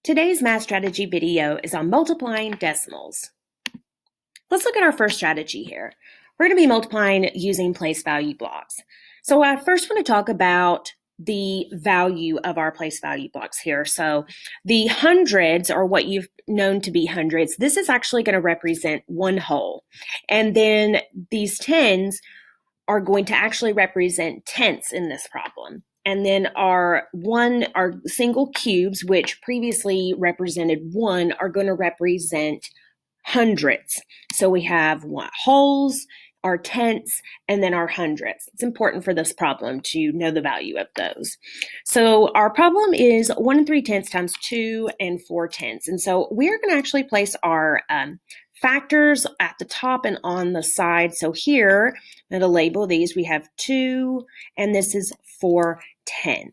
Today's math strategy video is on multiplying decimals. Let's look at our first strategy here. We're going to be multiplying using place value blocks. So I first want to talk about the value of our place value blocks here. So the hundreds, or what you've known to be hundreds, this is actually going to represent one whole. And then these tens are going to actually represent tenths in this problem. And then our single cubes, which previously represented one, are going to represent hundreds. So we have wholes, our tenths, and then our hundredths. It's important for this problem to know the value of those. So our problem is 1 3/10 times 2 and 4/10. And so we're going to actually place our factors at the top and on the side. So here, I'm going to label these. We have 2, and this is 4/10.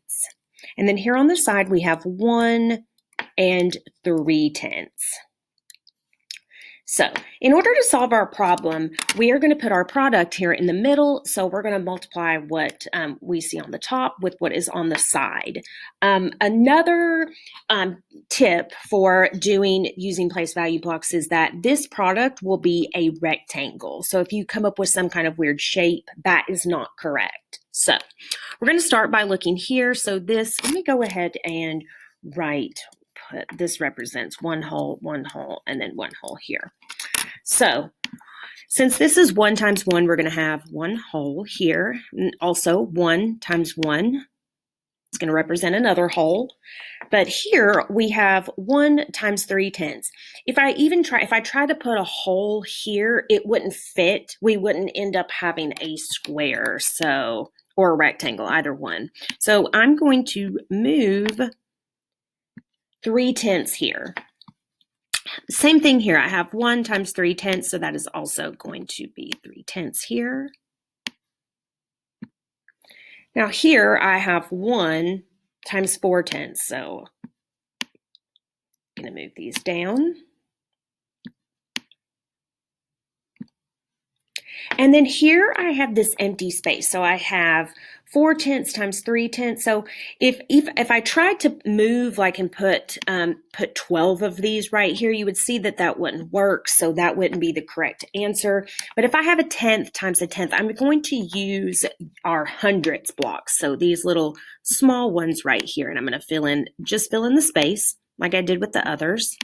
And then here on the side, we have 1 and 3/10. So in order to solve our problem, we are going to put our product here in the middle. So we're going to multiply what we see on the top with what is on the side. Another tip for using place value blocks is that this product will be a rectangle. So if you come up with some kind of weird shape, that is not correct. So we're going to start by looking here. So let me go ahead and this represents one whole, and then one whole here. So since this is 1 times 1, we're going to have one whole here. And also 1 times 1 is going to represent another whole. But here we have 1 times 3/10. If I try to put a whole here, it wouldn't fit. We wouldn't end up having a square, or a rectangle, either one. So I'm going to move 3/10 here. Same thing here. I have 1 times 3/10, so that is also going to be 3/10 here. Now here I have 1 times 4/10, so I'm going to move these down. And then here I have this empty space. So I have 4/10 times 3/10. So if I tried to move and put 12 of these right here, you would see that wouldn't work. So that wouldn't be the correct answer. But if I have a tenth times a tenth, I'm going to use our hundredths blocks. So these little small ones right here, and I'm going to just fill in the space like I did with the others.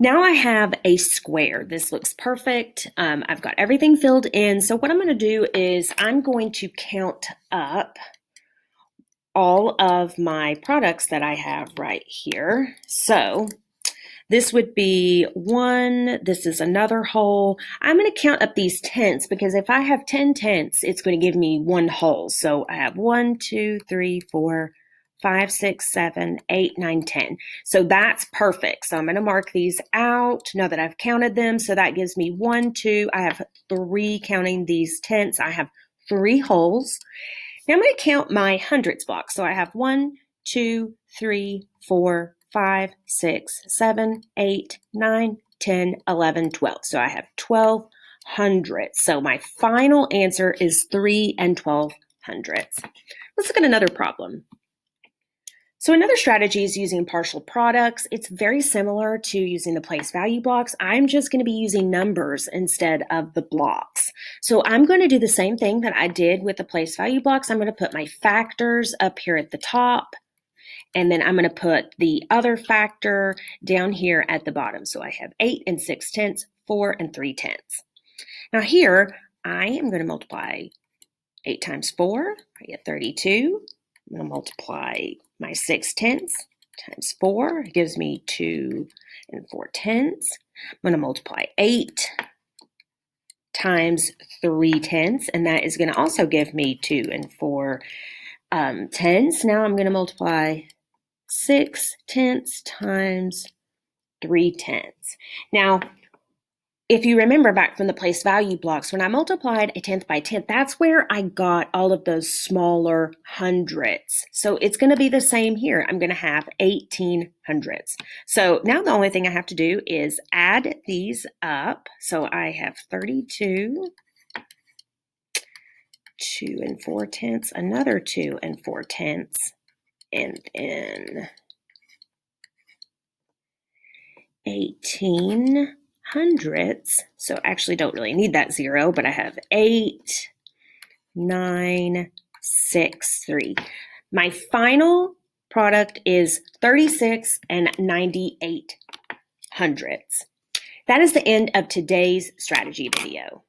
Now I have a square. This looks perfect. I've got everything filled in. So what I'm going to do is I'm going to count up all of my products that I have right here. So this would be 1. This is another whole. I'm going to count up these tenths because if I have 10 tenths, it's going to give me one whole. So I have 1, 2, 3, 4, 5, 6, 7, 8, 9, 10. So that's perfect. So I'm going to mark these out now that I've counted them. So that gives me 1, 2. I have 3 counting these tenths. I have 3 wholes. Now I'm going to count my hundredths block. So I have 1, 2, 3, 4, 5, 6, 7, 8, 9, 10, 11, 12. So I have 12 hundredths. So my final answer is 3 and 12 hundredths. Let's look at another problem. So another strategy is using partial products. It's very similar to using the place value blocks. I'm just going to be using numbers instead of the blocks. So I'm going to do the same thing that I did with the place value blocks. I'm going to put my factors up here at the top, and then I'm going to put the other factor down here at the bottom. So I have 8 and 6/10, 4 and 3/10. Now here, I am going to multiply 8 times 4. I get 32. I'm going to multiply my 6/10 times 4. It gives me 2 and 4/10. I'm going to multiply 8 times 3/10, and that is going to also give me 2 and 4/10. Now I'm going to multiply 6/10 times 3/10. Now, if you remember back from the place value blocks, when I multiplied a tenth by 10th, that's where I got all of those smaller hundreds. So it's going to be the same here. I'm going to have 18 hundredths. So now the only thing I have to do is add these up. So I have 32, 2 4/10, another 2 4/10, and then 18 hundredths. So actually don't really need that 0, but I have 8, 9, 6, 3. My final product is 36 98 hundredths. That is the end of today's strategy video.